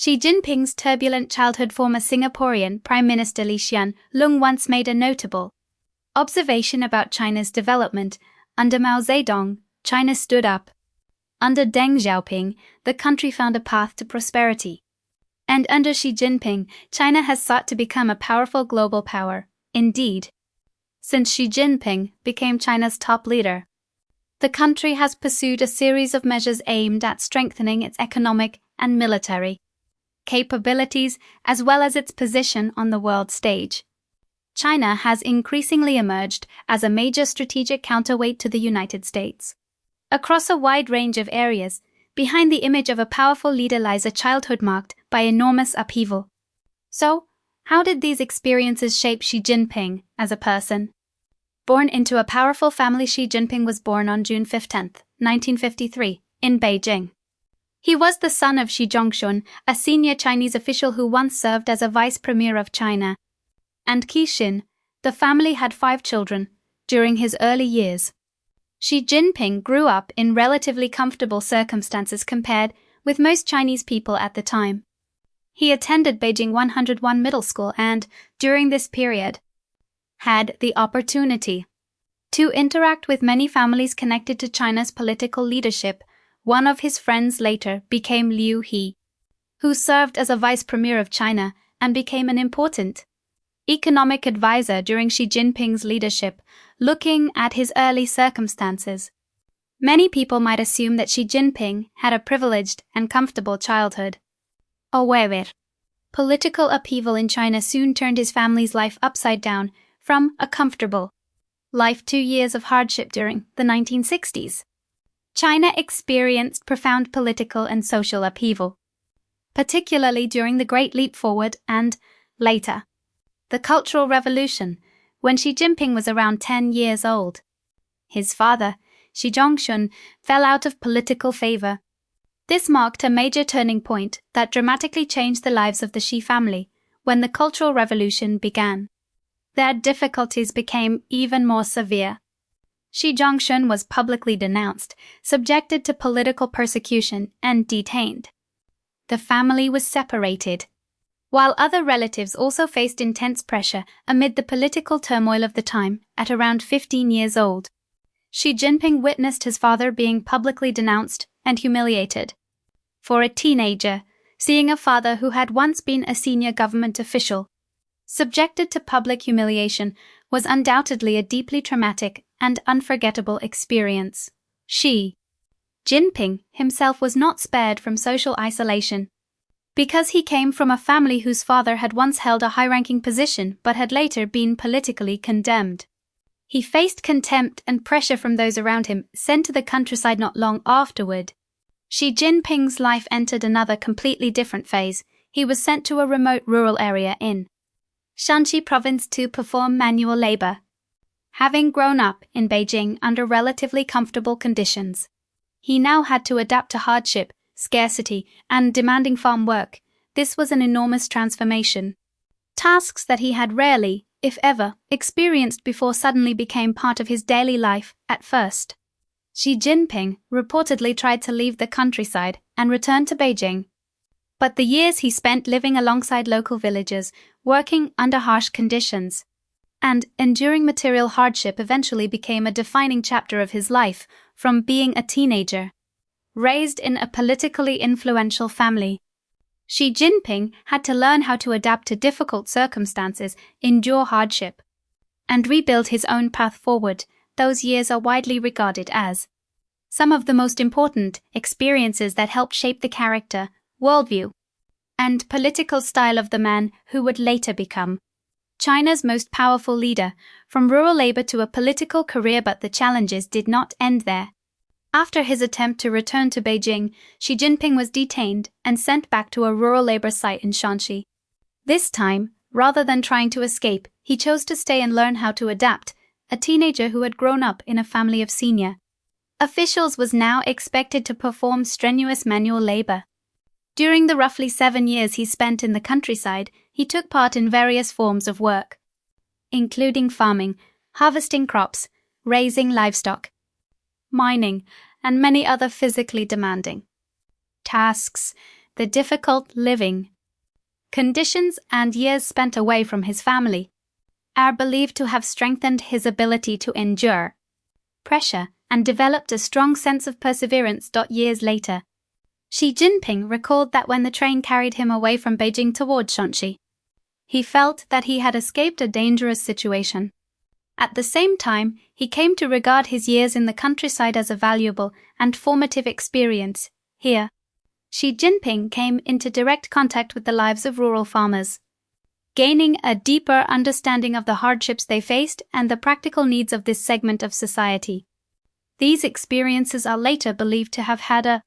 Xi Jinping's turbulent childhood. Former Singaporean Prime Minister Lee Hsien Loong once made a notable observation about China's development. Under Mao Zedong, China stood up. Under Deng Xiaoping, the country found a path to prosperity. And under Xi Jinping, China has sought to become a powerful global power. Indeed, since Xi Jinping became China's top leader, the country has pursued a series of measures aimed at strengthening its economic and military capabilities as well as its position on the world stage. China has increasingly emerged as a major strategic counterweight to the United States. Across a wide range of areas, behind the image of a powerful leader lies a childhood marked by enormous upheaval. So, how did these experiences shape Xi Jinping as a person? Born into a powerful family, Xi Jinping was born on June 15, 1953, in Beijing. He was the son of Xi Zhongxun, a senior Chinese official who once served as a vice premier of China, and Qi Xin. The family had 5 children. During his early years, Xi Jinping grew up in relatively comfortable circumstances compared with most Chinese people at the time. He attended Beijing 101 Middle School and, during this period, had the opportunity to interact with many families connected to China's political leadership. One of his friends later became Liu He, who served as a vice premier of China and became an important economic advisor during Xi Jinping's leadership. Looking at his early circumstances, many people might assume that Xi Jinping had a privileged and comfortable childhood. However, political upheaval in China soon turned his family's life upside down. From a comfortable life, 2 years of hardship during the 1960s, China experienced profound political and social upheaval, particularly during the Great Leap Forward and, later, the Cultural Revolution, when Xi Jinping was around 10 years old. His father, Xi Zhongxun, fell out of political favor. This marked a major turning point that dramatically changed the lives of the Xi family when the Cultural Revolution began. Their difficulties became even more severe. Xi Zhongxun was publicly denounced, subjected to political persecution, and detained. The family was separated, while other relatives also faced intense pressure amid the political turmoil of the time. At around 15 years old, Xi Jinping witnessed his father being publicly denounced and humiliated. For a teenager, seeing a father who had once been a senior government official subjected to public humiliation was undoubtedly a deeply traumatic and unforgettable experience. Xi Jinping himself was not spared from social isolation. Because he came from a family whose father had once held a high-ranking position but had later been politically condemned, he faced contempt and pressure from those around him. Sent to the countryside not long afterward, Xi Jinping's life entered another completely different phase. He was sent to a remote rural area in Shaanxi province to perform manual labor. Having grown up in Beijing under relatively comfortable conditions, he now had to adapt to hardship, scarcity, and demanding farm work. This was an enormous transformation. Tasks that he had rarely, if ever, experienced before suddenly became part of his daily life. At first, Xi Jinping reportedly tried to leave the countryside and return to Beijing. But the years he spent living alongside local villagers, working under harsh conditions, and enduring material hardship eventually became a defining chapter of his life. From being a teenager, raised in a politically influential family, Xi Jinping had to learn how to adapt to difficult circumstances, endure hardship, and rebuild his own path forward. Those years are widely regarded as some of the most important experiences that helped shape the character, worldview, and political style of the man who would later become China's most powerful leader. From rural labor to a political career, but the challenges did not end there. After his attempt to return to Beijing, Xi Jinping was detained and sent back to a rural labor site in Shaanxi. This time, rather than trying to escape, he chose to stay and learn how to adapt. A teenager who had grown up in a family of senior officials was now expected to perform strenuous manual labor. During the roughly 7 years he spent in the countryside, he took part in various forms of work, including farming, harvesting crops, raising livestock, mining, and many other physically demanding tasks. the difficult living conditions and years spent away from his family are believed to have strengthened his ability to endure pressure and developed a strong sense of perseverance. Years later, Xi Jinping recalled that when the train carried him away from Beijing toward Shaanxi, he felt that he had escaped a dangerous situation. At the same time, he came to regard his years in the countryside as a valuable and formative experience. Here, Xi Jinping came into direct contact with the lives of rural farmers, gaining a deeper understanding of the hardships they faced and the practical needs of this segment of society. These experiences are later believed to have had a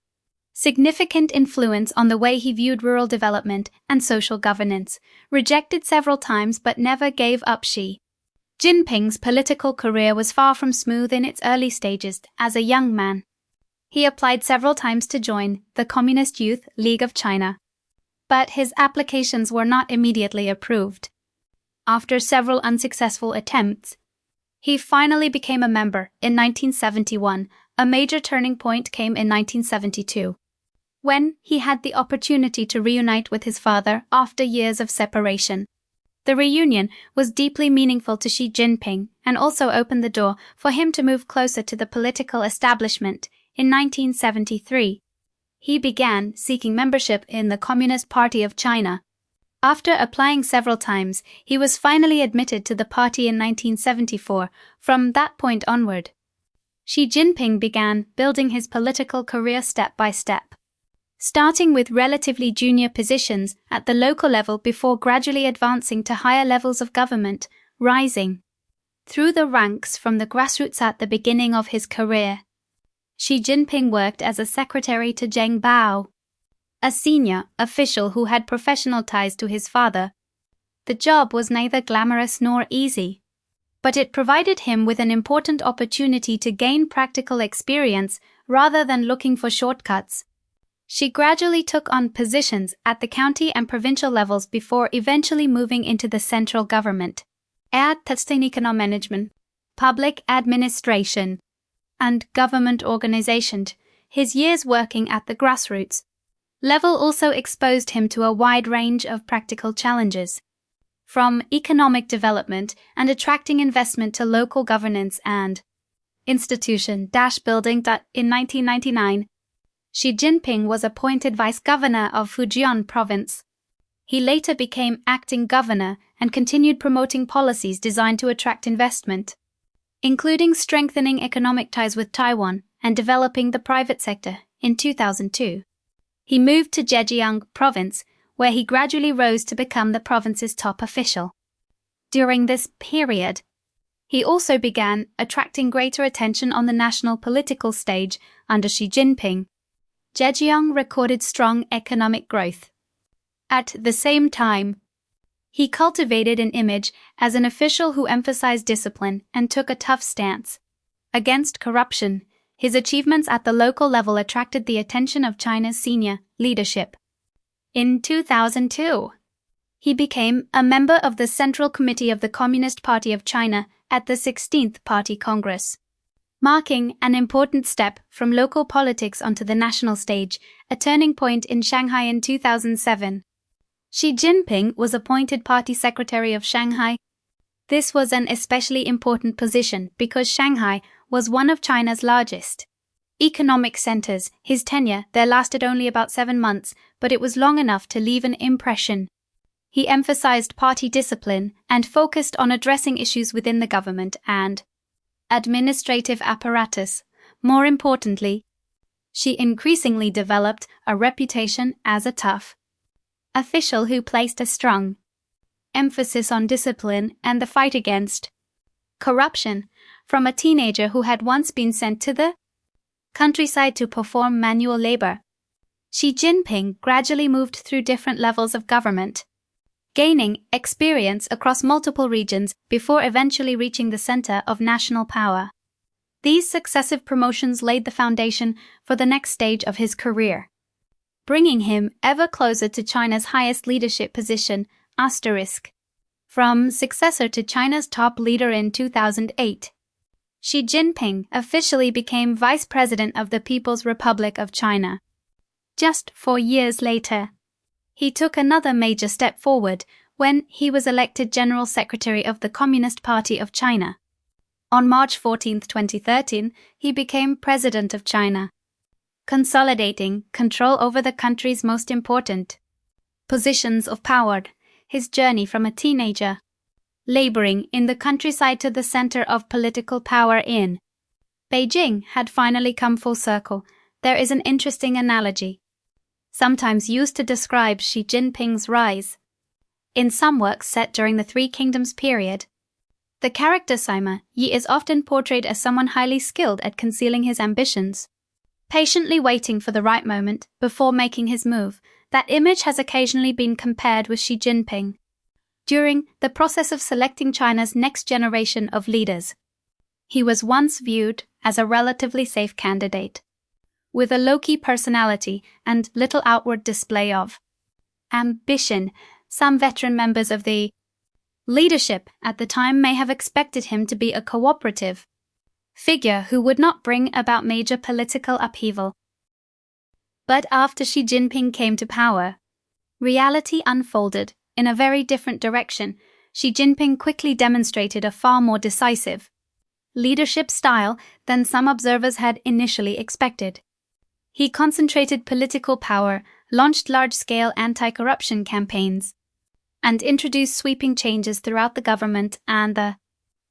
significant influence on the way he viewed rural development and social governance. Rejected several times but never gave up, Xi Jinping's political career was far from smooth in its early stages. As a young man, he applied several times to join the Communist Youth League of China, but his applications were not immediately approved. After several unsuccessful attempts, he finally became a member in 1971. A major turning point came in 1972, when he had the opportunity to reunite with his father after years of separation. The reunion was deeply meaningful to Xi Jinping and also opened the door for him to move closer to the political establishment. In 1973, he began seeking membership in the Communist Party of China. After applying several times, he was finally admitted to the party in 1974. From that point onward, Xi Jinping began building his political career step by step, starting with relatively junior positions at the local level before gradually advancing to higher levels of government, rising through the ranks from the grassroots. At the beginning of his career, Xi Jinping worked as a secretary to Zheng Bao, a senior official who had professional ties to his father. The job was neither glamorous nor easy, but it provided him with an important opportunity to gain practical experience rather than looking for shortcuts. She gradually took on positions at the county and provincial levels before eventually moving into the central government. Economic management, public administration, and government organization. His years working at the grassroots level also exposed him to a wide range of practical challenges, from economic development and attracting investment to local governance and institution building. In 1999, Xi Jinping was appointed vice governor of Fujian province. He later became acting governor and continued promoting policies designed to attract investment, including strengthening economic ties with Taiwan and developing the private sector. In 2002, he moved to Zhejiang province, where he gradually rose to become the province's top official. During this period, he also began attracting greater attention on the national political stage under Xi Jinping. Zhejiang recorded strong economic growth. At the same time, he cultivated an image as an official who emphasized discipline and took a tough stance against corruption. His achievements at the local level attracted the attention of China's senior leadership. In 2002, he became a member of the Central Committee of the Communist Party of China at the 16th Party Congress, marking an important step from local politics onto the national stage, a turning point in Shanghai in 2007. Xi Jinping was appointed Party Secretary of Shanghai. This was an especially important position because Shanghai was one of China's largest economic centers. His tenure there lasted only about 7 months, but it was long enough to leave an impression. He emphasized party discipline and focused on addressing issues within the government and administrative apparatus. More importantly, Xi increasingly developed a reputation as a tough official who placed a strong emphasis on discipline and the fight against corruption. From a teenager who had once been sent to the countryside to perform manual labor, Xi Jinping gradually moved through different levels of government, gaining experience across multiple regions before eventually reaching the center of national power. These successive promotions laid the foundation for the next stage of his career, bringing him ever closer to China's highest leadership position, from successor to China's top leader in 2008. Xi Jinping officially became Vice President of the People's Republic of China. Just 4 years later, he took another major step forward when he was elected General Secretary of the Communist Party of China. On March 14, 2013, he became President of China, consolidating control over the country's most important positions of power. His journey from a teenager, laboring in the countryside to the center of political power in Beijing, had finally come full circle. There is an interesting analogy, sometimes used to describe Xi Jinping's rise. In some works set during the Three Kingdoms period, the character Sima Yi is often portrayed as someone highly skilled at concealing his ambitions, patiently waiting for the right moment before making his move. That image has occasionally been compared with Xi Jinping during the process of selecting China's next generation of leaders. He was once viewed as a relatively safe candidate, with a low-key personality and little outward display of ambition. Some veteran members of the leadership at the time may have expected him to be a cooperative figure who would not bring about major political upheaval. But after Xi Jinping came to power, reality unfolded in a very different direction. Xi Jinping quickly demonstrated a far more decisive leadership style than some observers had initially expected. He concentrated political power, launched large-scale anti-corruption campaigns, and introduced sweeping changes throughout the government and the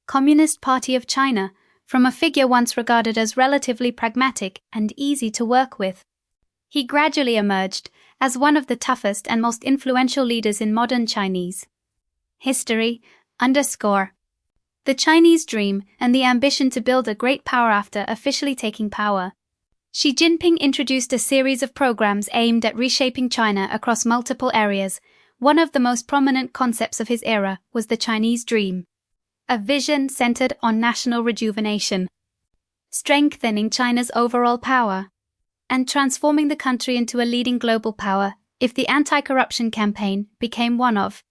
Communist Party of China. From a figure once regarded as relatively pragmatic and easy to work with, he gradually emerged as one of the toughest and most influential leaders in modern Chinese history. The Chinese dream and the ambition to build a great power. After officially taking power, Xi Jinping introduced a series of programs aimed at reshaping China across multiple areas. One of the most prominent concepts of his era was the Chinese dream, a vision centered on national rejuvenation, strengthening China's overall power, and transforming the country into a leading global power. If the anti-corruption campaign became one of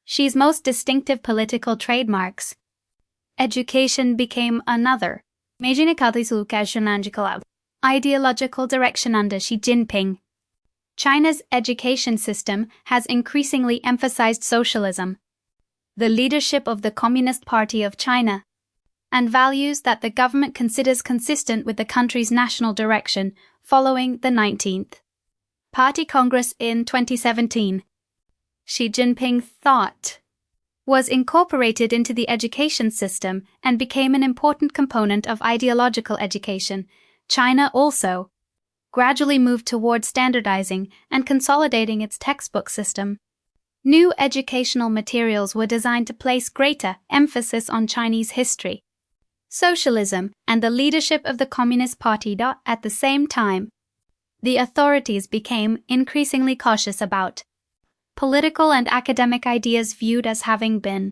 Xi's most distinctive political trademarks, education became another. Ideological direction under Xi Jinping. China's education system has increasingly emphasized socialism, the leadership of the Communist Party of China, and values that the government considers consistent with the country's national direction. Following the 19th Party Congress in 2017, Xi Jinping thought was incorporated into the education system and became an important component of ideological education. China also gradually moved towards standardizing and consolidating its textbook system. New educational materials were designed to place greater emphasis on Chinese history, socialism, and the leadership of the Communist Party. At the same time, the authorities became increasingly cautious about political and academic ideas viewed as having been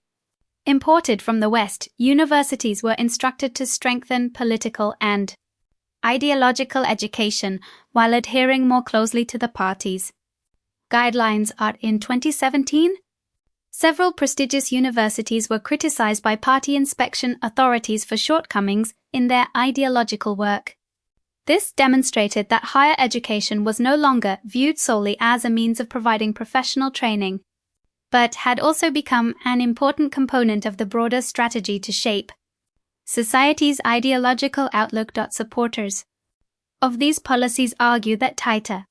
imported from the West. Universities were instructed to strengthen political and ideological education while adhering more closely to the party's guidelines. In 2017, several prestigious universities were criticized by party inspection authorities for shortcomings in their ideological work. This demonstrated that higher education was no longer viewed solely as a means of providing professional training, but had also become an important component of the broader strategy to shape society's ideological outlook. Supporters of these policies argue that tighter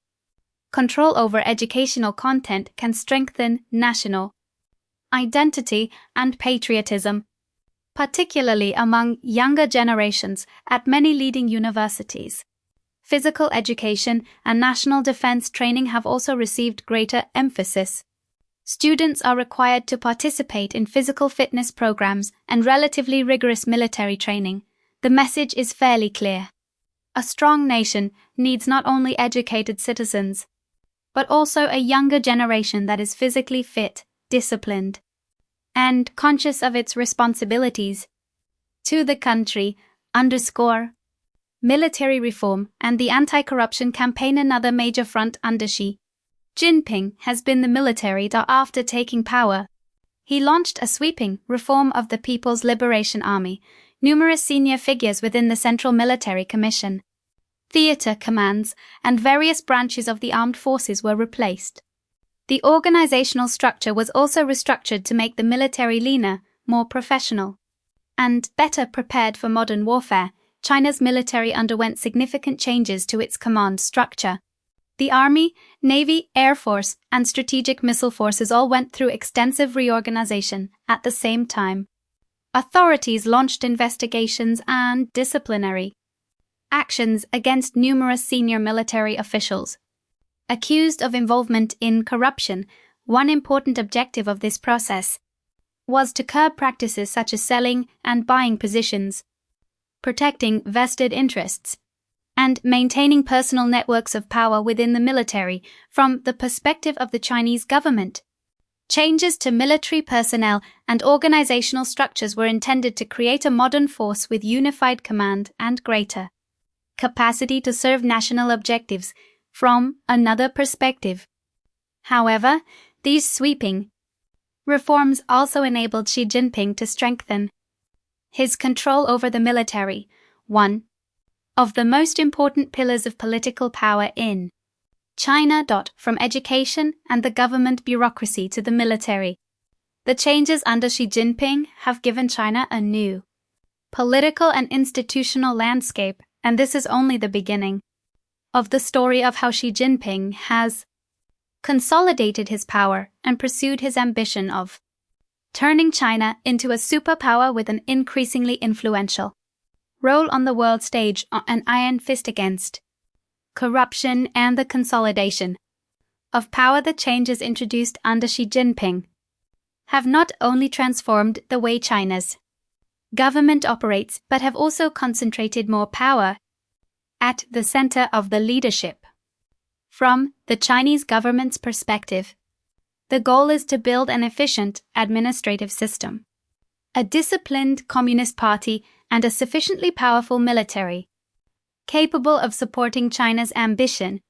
control over educational content can strengthen national identity and patriotism, particularly among younger generations. At many leading universities, physical education and national defense training have also received greater emphasis. Students are required to participate in physical fitness programs and relatively rigorous military training. The message is fairly clear. A strong nation needs not only educated citizens, but also a younger generation that is physically fit, disciplined, and conscious of its responsibilities to the country. Military reform and the anti-corruption campaign. Another major front under Xi Jinping has been the military. After taking power, he launched a sweeping reform of the People's Liberation Army. Numerous senior figures within the Central Military Commission, theater commands, and various branches of the armed forces were replaced. The organizational structure was also restructured to make the military leaner, more professional, and better prepared for modern warfare. China's military underwent significant changes to its command structure. The Army, Navy, Air Force, and strategic missile forces all went through extensive reorganization at the same time. Authorities launched investigations and disciplinary actions against numerous senior military officials accused of involvement in corruption. One important objective of this process was to curb practices such as selling and buying positions, protecting vested interests, and maintaining personal networks of power within the military. From the perspective of the Chinese government, changes to military personnel and organizational structures were intended to create a modern force with unified command and greater capacity to serve national objectives. From another perspective, however, these sweeping reforms also enabled Xi Jinping to strengthen his control over the military, one of the most important pillars of political power in China. From education and the government bureaucracy to the military, the changes under Xi Jinping have given China a new political and institutional landscape, and this is only the beginning of the story of how Xi Jinping has consolidated his power and pursued his ambition of turning China into a superpower with an increasingly influential role on the world stage, an iron fist against corruption and the consolidation of power. The changes introduced under Xi Jinping have not only transformed the way China's government operates, but have also concentrated more power at the center of the leadership. From the Chinese government's perspective, the goal is to build an efficient administrative system, a disciplined Communist Party, and a sufficiently powerful military, capable of supporting China's ambition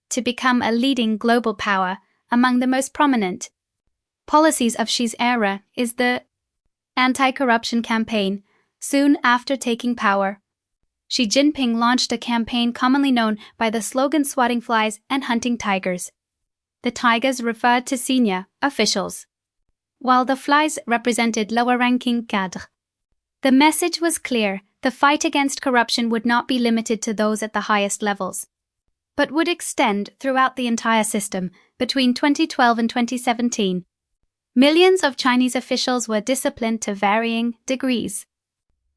to become a leading global power. Among the most prominent policies of Xi's era is the anti-corruption campaign. Soon after taking power, Xi Jinping launched a campaign commonly known by the slogan "swatting flies and hunting tigers." The tigers referred to senior officials, while the flies represented lower-ranking cadres. The message was clear: the fight against corruption would not be limited to those at the highest levels, but would extend throughout the entire system. Between 2012 and 2017, millions of Chinese officials were disciplined to varying degrees.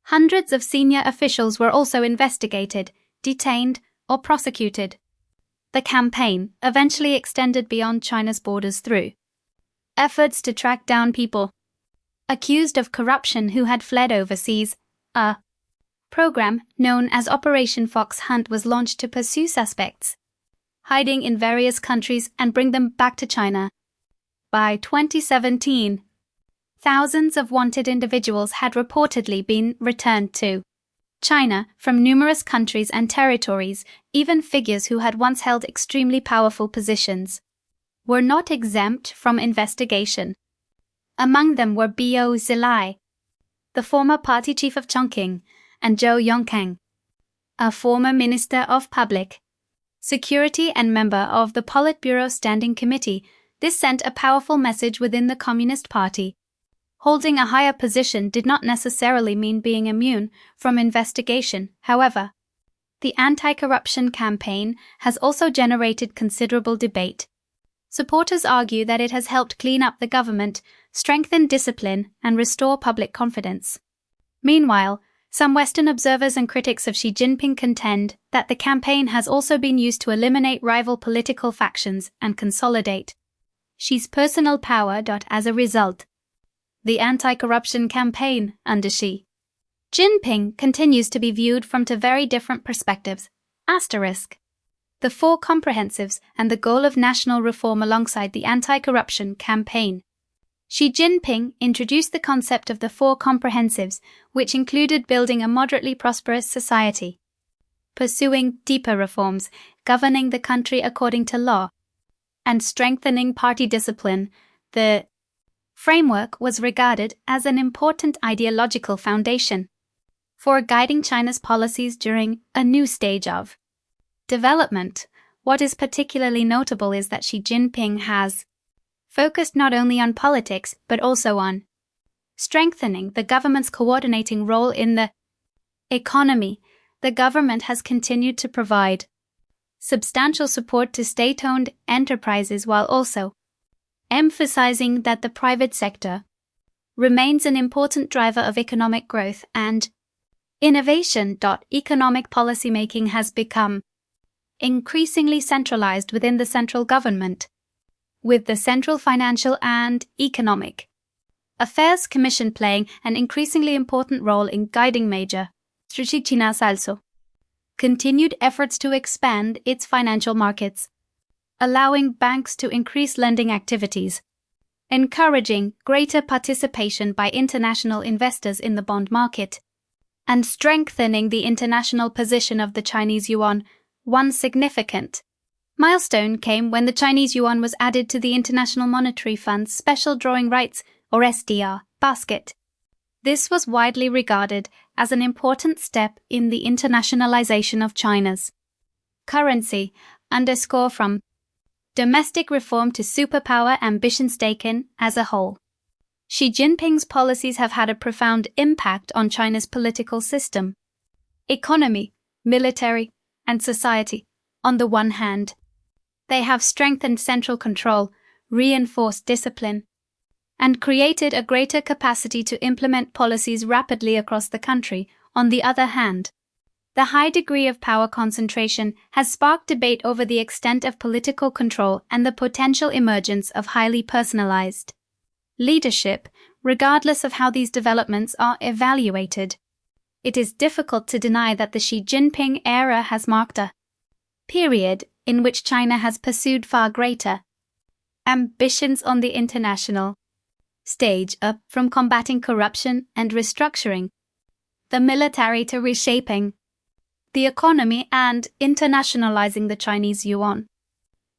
Hundreds of senior officials were also investigated, detained, or prosecuted. The campaign eventually extended beyond China's borders through efforts to track down people accused of corruption who had fled overseas. A program known as Operation Fox Hunt was launched to pursue suspects hiding in various countries and bring them back to China. By 2017, thousands of wanted individuals had reportedly been returned to China from numerous countries and territories. Even figures who had once held extremely powerful positions were not exempt from investigation. Among them were Bo Xilai, the former party chief of Chongqing, and Zhou Yongkang, a former minister of public security and member of the Politburo Standing Committee. This sent a powerful message within the Communist Party. Holding a higher position did not necessarily mean being immune from investigation. However, the anti-corruption campaign has also generated considerable debate. Supporters argue that it has helped clean up the government, strengthen discipline, and restore public confidence. Meanwhile, some Western observers and critics of Xi Jinping contend that the campaign has also been used to eliminate rival political factions and consolidate Xi's personal power. As a result, the anti-corruption campaign under Xi Jinping continues to be viewed from two very different perspectives. The four comprehensives and the goal of national reform alongside the anti-corruption campaign. Xi Jinping introduced the concept of the four comprehensives, which included building a moderately prosperous society, pursuing deeper reforms, governing the country according to law, and strengthening party discipline. The framework was regarded as an important ideological foundation for guiding China's policies during a new stage of development, what is particularly notable is that Xi Jinping has focused not only on politics but also on strengthening the government's coordinating role in the economy. The government has continued to provide substantial support to state-owned enterprises while also emphasizing that the private sector remains an important driver of economic growth and innovation. Economic policymaking has become increasingly centralized within the central government, with the Central Financial and Economic Affairs Commission playing an increasingly important role in guiding major strategies. Also, continued efforts to expand its financial markets, allowing banks to increase lending activities, encouraging greater participation by international investors in the bond market, and strengthening the international position of the Chinese yuan. One significant milestone came when the Chinese yuan was added to the International Monetary Fund's Special Drawing Rights, or SDR, basket. This was widely regarded as an important step in the internationalization of China's currency, underscore from domestic reform to superpower ambitions taken as a whole. Xi Jinping's policies have had a profound impact on China's political system, economy, military, and society. On the one hand, they have strengthened central control, reinforced discipline, and created a greater capacity to implement policies rapidly across the country. On the other hand, the high degree of power concentration has sparked debate over the extent of political control and the potential emergence of highly personalized leadership, regardless of how these developments are evaluated. It is difficult to deny that the Xi Jinping era has marked a period in which China has pursued far greater ambitions on the international stage, up from combating corruption and restructuring the military to reshaping the economy and internationalizing the Chinese yuan.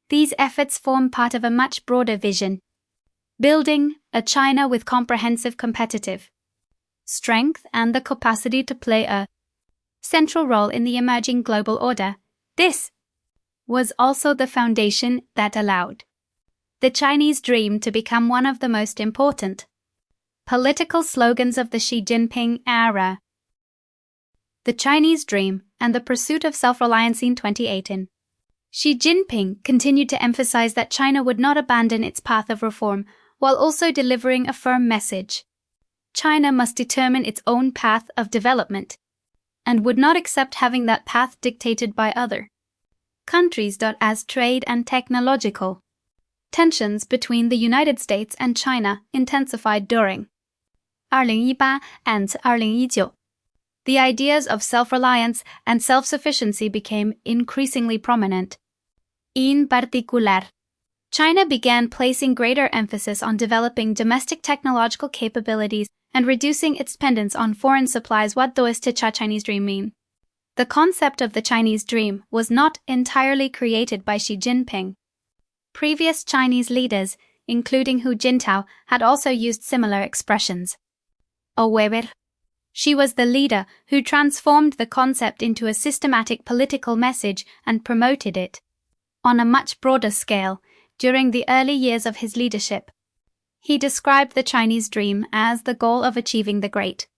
These efforts form part of a much broader vision, building a China with comprehensive competitive strength and the capacity to play a central role in the emerging global order. This was also the foundation that allowed the Chinese dream to become one of the most important political slogans of the Xi Jinping era. The Chinese dream and the pursuit of self-reliance in 2018. Xi Jinping continued to emphasize that China would not abandon its path of reform while also delivering a firm message. China must determine its own path of development and would not accept having that path dictated by other countries. As trade and technological tensions between the United States and China intensified during 2018 and 2019, the ideas of self-reliance and self-sufficiency became increasingly prominent. In particular, China began placing greater emphasis on developing domestic technological capabilities and reducing its dependence on foreign supplies. What does the Chinese dream mean? The concept of the Chinese dream was not entirely created by Xi Jinping. Previous Chinese leaders, including Hu Jintao, had also used similar expressions. However, she was the leader who transformed the concept into a systematic political message and promoted it on a much broader scale during the early years of his leadership. He described the Chinese dream as the goal of achieving the great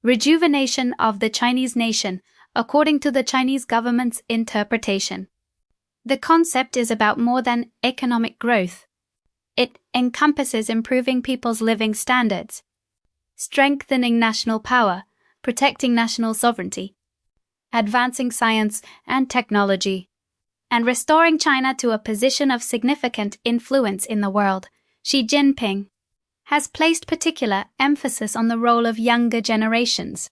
rejuvenation of the Chinese nation, according to the Chinese government's interpretation. The concept is about more than economic growth. It encompasses improving people's living standards, strengthening national power, protecting national sovereignty, advancing science and technology, and restoring China to a position of significant influence in the world. Xi Jinping has placed particular emphasis on the role of younger generations.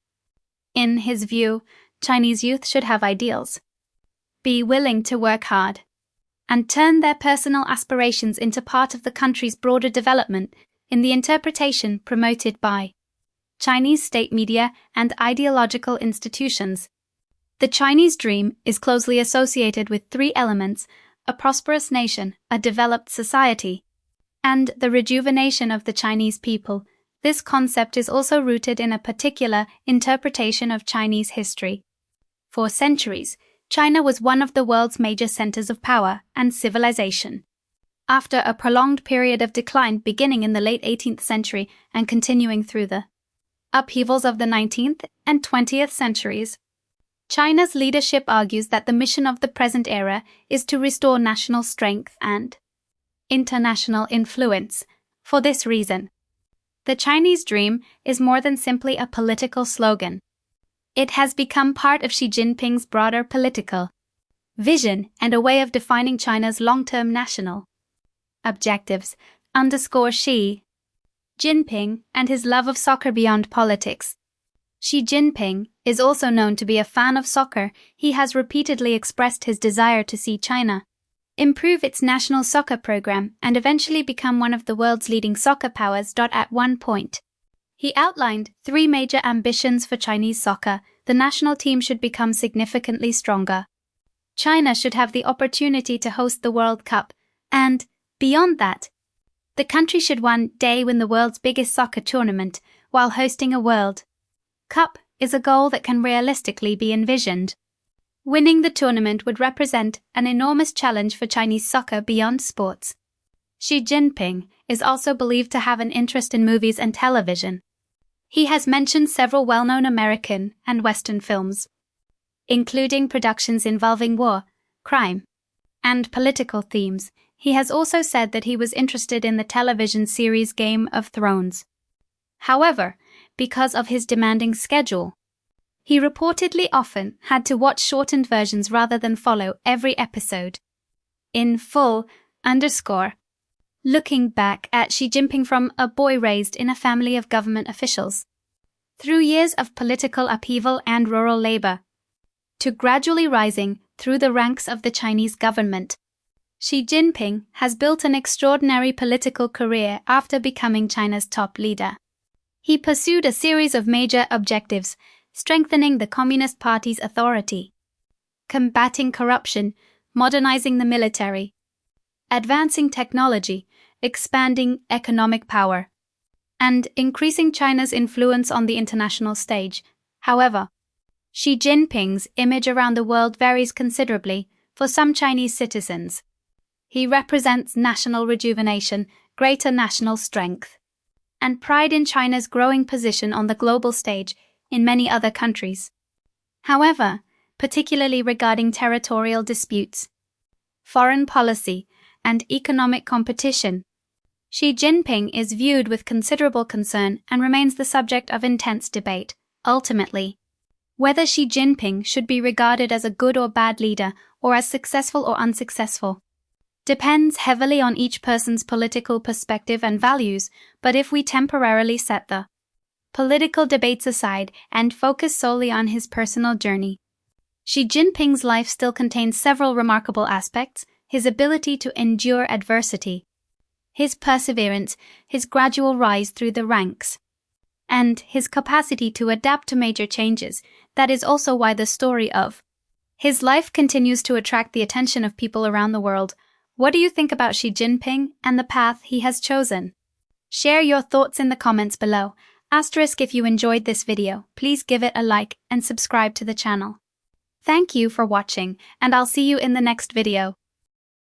In his view, Chinese youth should have ideals, be willing to work hard, and turn their personal aspirations into part of the country's broader development in the interpretation promoted by Chinese state media and ideological institutions. The Chinese dream is closely associated with three elements: a prosperous nation, a developed society, and the rejuvenation of the Chinese people. This concept is also rooted in a particular interpretation of Chinese history. For centuries, China was one of the world's major centers of power and civilization. After a prolonged period of decline beginning in the late 18th century and continuing through the upheavals of the 19th and 20th centuries, China's leadership argues that the mission of the present era is to restore national strength and international influence. For this reason, the Chinese dream is more than simply a political slogan. It has become part of Xi Jinping's broader political vision and a way of defining China's long-term national objectives. Xi Jinping and his love of soccer beyond politics. Xi Jinping is also known to be a fan of soccer. He has repeatedly expressed his desire to see China improve its national soccer program and eventually become one of the world's leading soccer powers. At one point, he outlined 3 major ambitions for Chinese soccer. The national team should become significantly stronger. China should have the opportunity to host the World Cup. And, beyond that, the country should one day win the world's biggest soccer tournament while hosting a World Cup is a goal that can realistically be envisioned. Winning the tournament would represent an enormous challenge for Chinese soccer beyond sports. Xi Jinping is also believed to have an interest in movies and television. He has mentioned several well-known American and Western films, including productions involving war, crime, and political themes. He has also said that he was interested in the television series Game of Thrones. However, because of his demanding schedule, he reportedly often had to watch shortened versions rather than follow every episode in full. Looking back at Xi Jinping from a boy raised in a family of government officials, through years of political upheaval and rural labor, to gradually rising through the ranks of the Chinese government, Xi Jinping has built an extraordinary political career after becoming China's top leader. He pursued a series of major objectives, strengthening the Communist Party's authority, combating corruption, modernizing the military, advancing technology, expanding economic power, and increasing China's influence on the international stage. However, Xi Jinping's image around the world varies considerably for some Chinese citizens. He represents national rejuvenation, greater national strength, and pride in China's growing position on the global stage in many other countries. However, particularly regarding territorial disputes, foreign policy, and economic competition, Xi Jinping is viewed with considerable concern and remains the subject of intense debate. Ultimately, whether Xi Jinping should be regarded as a good or bad leader or as successful or unsuccessful depends heavily on each person's political perspective and values. But if we temporarily set the political debates aside and focus solely on his personal journey, Xi Jinping's life still contains several remarkable aspects: his ability to endure adversity, his perseverance, his gradual rise through the ranks, and his capacity to adapt to major changes. That is also why the story of his life continues to attract the attention of people around the world. What do you think about Xi Jinping and the path he has chosen? Share your thoughts in the comments below. If you enjoyed this video, please give it a like and subscribe to the channel. Thank you for watching, and I'll see you in the next video.